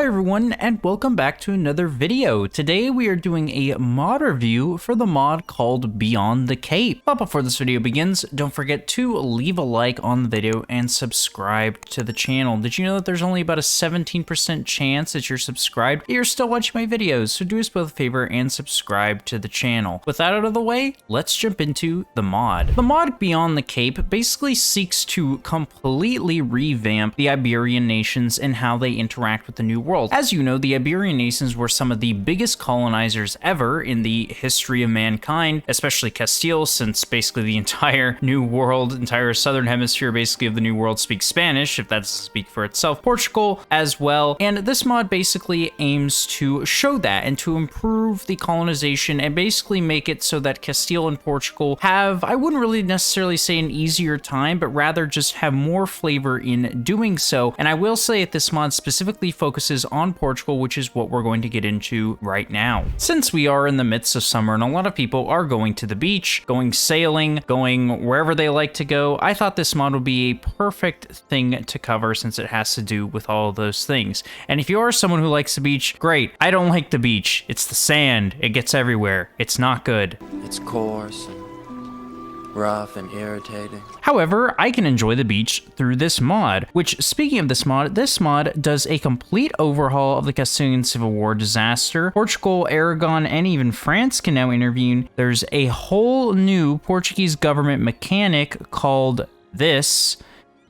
Hi everyone, and welcome back to another video. Today we are doing a mod review for the mod called Beyond the Cape. But before this video begins, don't forget to leave a like on the video and subscribe to the channel. Did you know that there's only about a 17% chance that you're subscribed, but you're still watching my videos, so do us both a favor and subscribe to the channel. With that out of the way, let's jump into the mod. The mod Beyond the Cape basically seeks to completely revamp the Iberian nations and how they interact with the New World. As you know, the Iberian nations were some of the biggest colonizers ever in the history of mankind, especially Castile, since basically the entire New World, entire southern hemisphere basically of the New World speaks Spanish, if that's to speak for itself. Portugal as well, and this mod basically aims to show that and to improve the colonization and basically make it so that Castile and Portugal have, I wouldn't really necessarily say an easier time, but rather just have more flavor in doing so. And I will say that this mod specifically focuses on Portugal, which is what we're going to get into right now. Since we are in the midst of summer and a lot of people are going to the beach, going sailing, going wherever they like to go, I thought this mod would be a perfect thing to cover since it has to do with all of those things. And if you are someone who likes the beach, great. I don't like the beach. It's the sand. It gets everywhere. It's not good. It's coarse and rough and irritating. However, I can enjoy the beach through this mod, which, speaking of this mod does a complete overhaul of the Castilian Civil War disaster. Portugal, Aragon, and even France can now intervene. There's a whole new Portuguese government mechanic called this.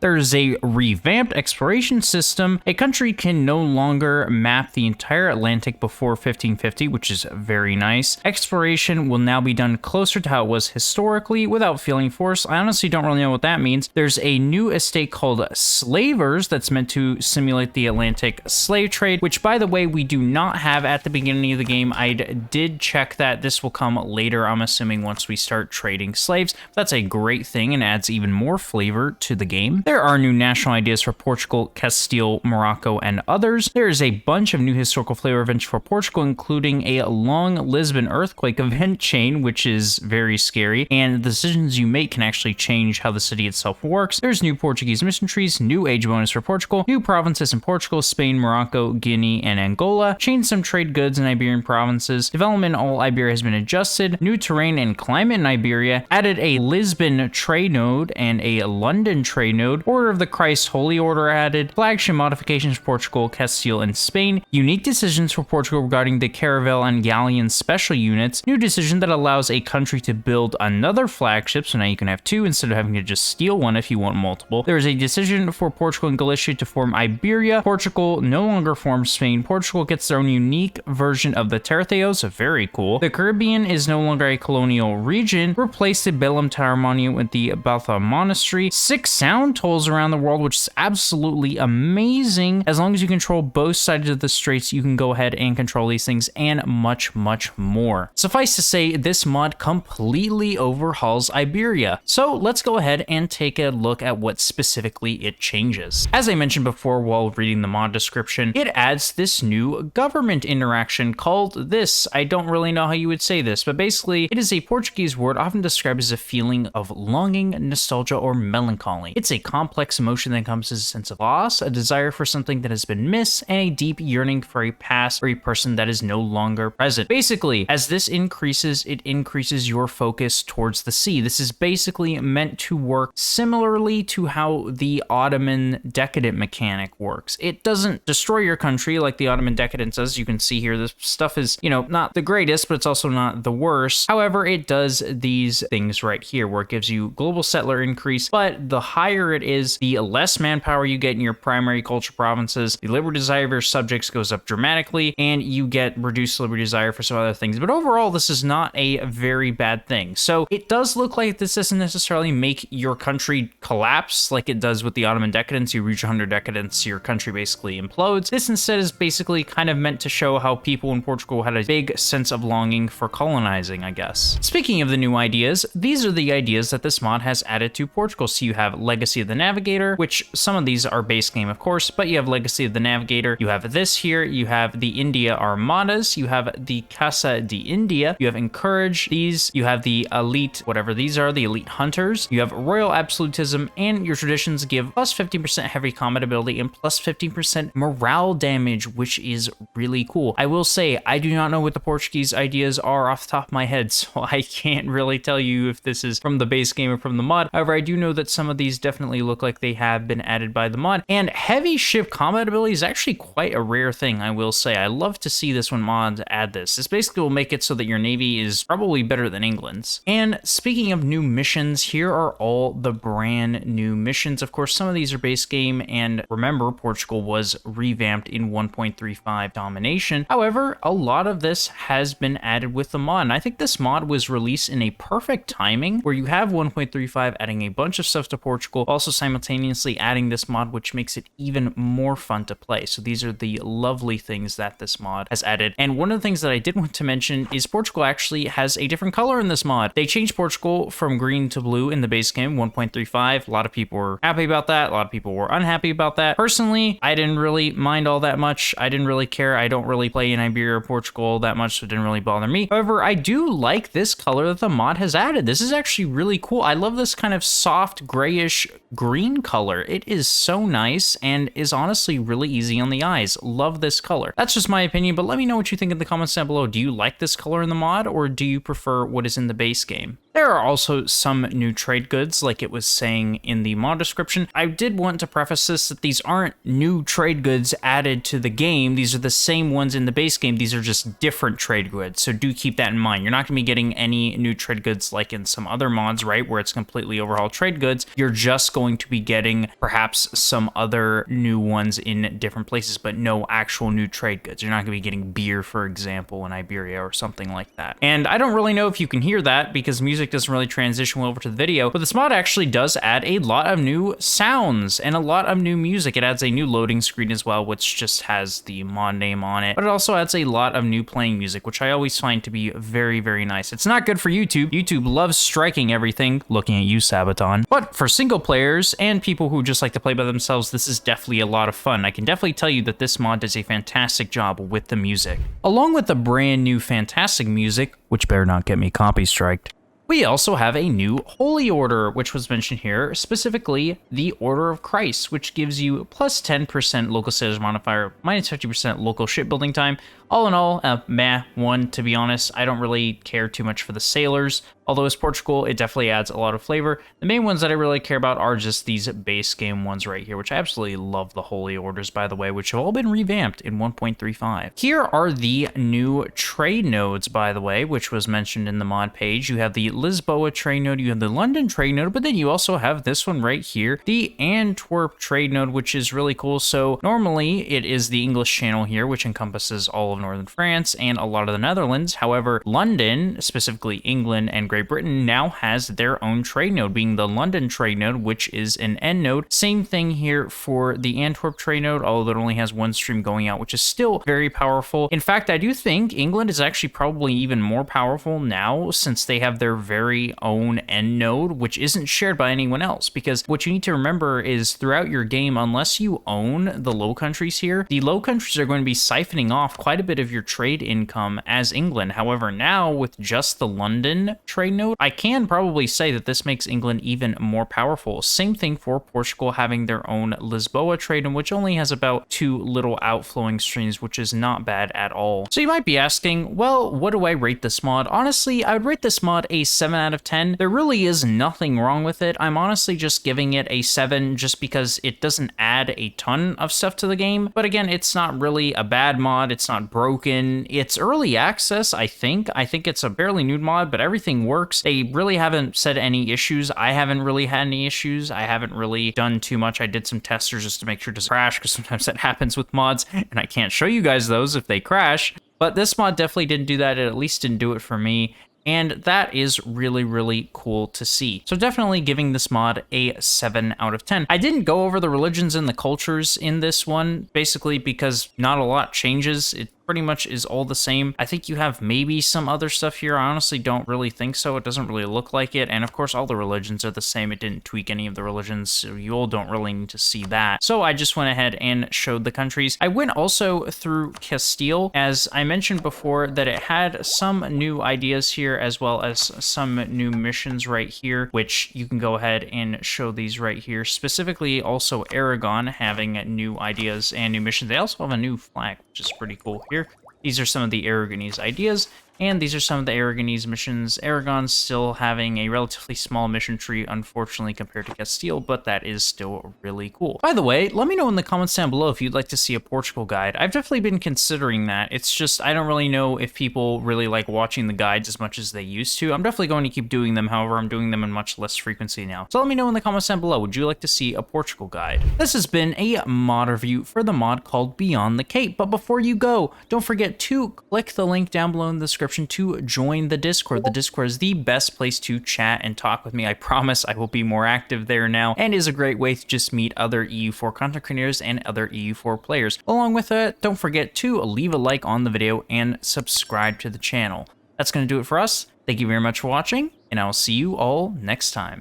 There's a revamped exploration system. A country can no longer map the entire Atlantic before 1550, which is very nice. Exploration will now be done closer to how it was historically without feeling forced. I honestly don't really know what that means. There's a new estate called Slavers that's meant to simulate the Atlantic slave trade, which, by the way, we do not have at the beginning of the game. I did check that. This will come later, I'm assuming, once we start trading slaves. That's a great thing and adds even more flavor to the game. There are new national ideas for Portugal, Castile, Morocco, and others. There is a bunch of new historical flavor events for Portugal, including a long Lisbon earthquake event chain, which is very scary, and the decisions you make can actually change how the city itself works. There's new Portuguese mission trees, new age bonus for Portugal, new provinces in Portugal, Spain, Morocco, Guinea, and Angola, changed some trade goods in Iberian provinces, development in all Iberia has been adjusted, new terrain and climate in Iberia, added a Lisbon trade node and a London trade node, Order of the Christ Holy Order added, flagship modifications for Portugal, Castile, and Spain, unique decisions for Portugal regarding the caravel and galleon special units, new decision that allows a country to build another flagship, so now you can have two instead of having to just steal one if you want multiple. There is a decision for Portugal and Galicia to form Iberia. Portugal no longer forms Spain. Portugal gets their own unique version of the Terceos, very cool. The Caribbean is no longer a colonial region, replaced the Belém Tower Monument with the Baltha Monastery, 6 sound tolls around the world, which is absolutely amazing. As long as you control both sides of the straits, you can go ahead and control these things, and much more. Suffice to say, this mod completely overhauls Iberia. So let's go ahead and take a look at what specifically it changes. As I mentioned before while reading the mod description, it adds this new government interaction called this. I don't really know how you would say this, but basically it is a Portuguese word often described as a feeling of longing, nostalgia, or melancholy. It's a complex emotion that encompasses a sense of loss, a desire for something that has been missed, and a deep yearning for a past or a person that is no longer present. Basically, as this increases, it increases your focus towards the sea. This is basically meant to work similarly to how the Ottoman decadent mechanic works. It doesn't destroy your country like the Ottoman decadent does. You can see here, this stuff is, not the greatest, but it's also not the worst. However, it does these things right here where it gives you global settler increase, but the higher it is, the less manpower you get in your primary culture provinces, the liberty desire of your subjects goes up dramatically, and you get reduced liberty desire for some other things. But overall, this is not a very bad thing. So it does look like this doesn't necessarily make your country collapse like it does with the Ottoman decadence. You reach 100 decadence, your country basically implodes. This instead is basically kind of meant to show how people in Portugal had a big sense of longing for colonizing, I guess. Speaking of the new ideas, these are the ideas that this mod has added to Portugal. So you have Legacy of the Navigator, which some of these are base game, of course, but you have Legacy of the Navigator. You have this here. You have the India Armadas. You have the Casa de India. You have Encourage. These, you have the Elite, whatever these are, the Elite Hunters. You have Royal Absolutism, and your traditions give plus 15% heavy combat ability and plus 15% morale damage, which is really cool. I will say, I do not know what the Portuguese ideas are off the top of my head, so I can't really tell you if this is from the base game or from the mod. However, I do know that some of these definitely look like they have been added by the mod. And heavy ship combat ability is actually quite a rare thing, I will say. I love to see this when mods add this. This basically will make it so that your navy is probably better than England's. And speaking of new missions, here are all the brand new missions. Of course, some of these are base game, and remember, Portugal was revamped in 1.35 domination. However, a lot of this has been added with the mod, and I think this mod was released in a perfect timing where you have 1.35 adding a bunch of stuff to Portugal, also simultaneously adding this mod, which makes it even more fun to play. So these are the lovely things that this mod has added. And one of the things that I did want to mention is Portugal actually has a different color in this mod. They changed Portugal from green to blue in the base game 1.35. A lot of people were happy about that. A lot of people were unhappy about that. Personally, I didn't really mind all that much. I didn't really care. I don't really play in Iberia or Portugal that much, so it didn't really bother me. However, I do like this color that the mod has added. This is actually really cool. I love this kind of soft grayish green color. It is so nice and is honestly really easy on the eyes. Love this color. That's just my opinion, but let me know what you think in the comments down below. Do you like this color in the mod, or do you prefer what is in the base game? There are also some new trade goods, like it was saying in the mod description. I did want to preface this that these aren't new trade goods added to the game. These are the same ones in the base game. These are just different trade goods, so do keep that in mind. You're not going to be getting any new trade goods like in some other mods, right, where it's completely overhauled trade goods. You're just going to be getting perhaps some other new ones in different places, but no actual new trade goods. You're not going to be getting beer, for example, in Iberia or something like that. And I don't really know if you can hear that because music doesn't really transition well over to the video, but this mod actually does add a lot of new sounds and a lot of new music. It adds a new loading screen as well, which just has the mod name on it, but it also adds a lot of new playing music, which I always find to be very, very nice. It's not good for YouTube. YouTube loves striking everything, looking at you, Sabaton. But for single players and people who just like to play by themselves, this is definitely a lot of fun. I can definitely tell you that this mod does a fantastic job with the music. Along with the brand new fantastic music, which better not get me copy striked, we also have a new Holy Order, which was mentioned here, specifically the Order of Christ, which gives you plus 10% local sailors modifier, minus 50% local shipbuilding time. All in all, meh one, to be honest. I don't really care too much for the sailors, although as Portugal, it definitely adds a lot of flavor. The main ones that I really care about are just these base game ones right here, which I absolutely love the Holy Orders, by the way, which have all been revamped in 1.35. Here are the new trade nodes, by the way, which was mentioned in the mod page. You have the Lisboa trade node, you have the London trade node, but then you also have this one right here, the Antwerp trade node, which is really cool. So normally it is the English channel here, which encompasses all of northern France and a lot of the Netherlands. However, London, specifically England and Great Britain, now has their own trade node, being the London trade node, which is an end node. Same thing here for the Antwerp trade node, although it only has one stream going out, which is still very powerful. In fact, I do think England is actually probably even more powerful now since they have their very own end node, which isn't shared by anyone else. Because what you need to remember is throughout your game, unless you own the Low Countries here, the Low Countries are going to be siphoning off quite a bit of your trade income as England. However, now with just the London trade node, I can probably say that this makes England even more powerful. Same thing for Portugal having their own Lisboa trade node, which only has about 2 little outflowing streams, which is not bad at all. So you might be asking, well, what do I rate this mod? Honestly, I would rate this mod a 7 out of 10. There really is nothing wrong with it. I'm honestly just giving it a 7 just because it doesn't add a ton of stuff to the game. But again, it's not really a bad mod. It's not broken. It's early access, I think. I think it's a fairly new mod, but everything works. They really haven't said any issues. I haven't really had any issues. I haven't really done too much. I did some testers just to make sure it doesn't crash, because sometimes that happens with mods, and I can't show you guys those if they crash. But this mod definitely didn't do that. It at least didn't do it for me. And that is really, really cool to see. So definitely giving this mod a 7 out of 10. I didn't go over the religions and the cultures in this one, basically because not a lot changes. It pretty much is all the same. I think you have maybe some other stuff here. I honestly don't really think so. It doesn't really look like it. And of course, all the religions are the same. It didn't tweak any of the religions, so you all don't really need to see that. So I just went ahead and showed the countries. I went also through Castile, as I mentioned before, that it had some new ideas here, as well as some new missions right here, which you can go ahead and show these right here. Specifically, also Aragon having new ideas and new missions. They also have a new flag, which is pretty cool here. These are some of the Aragonese ideas, and these are some of the Aragonese missions. Aragon's still having a relatively small mission tree, unfortunately, compared to Castile, but that is still really cool. By the way, let me know in the comments down below if you'd like to see a Portugal guide. I've definitely been considering that. It's just, I don't really know if people really like watching the guides as much as they used to. I'm definitely going to keep doing them, however, I'm doing them in much less frequency now. So let me know in the comments down below, would you like to see a Portugal guide? This has been a mod review for the mod called Beyond the Cape, but before you go, don't forget to click the link down below in the description to join the Discord. The Discord is the best place to chat and talk with me. I promise I will be more active there now, and is a great way to just meet other EU4 content creators and other EU4 players. Along with that, don't forget to leave a like on the video and subscribe to the channel. That's going to do it for us. Thank you very much for watching, and I'll see you all next time.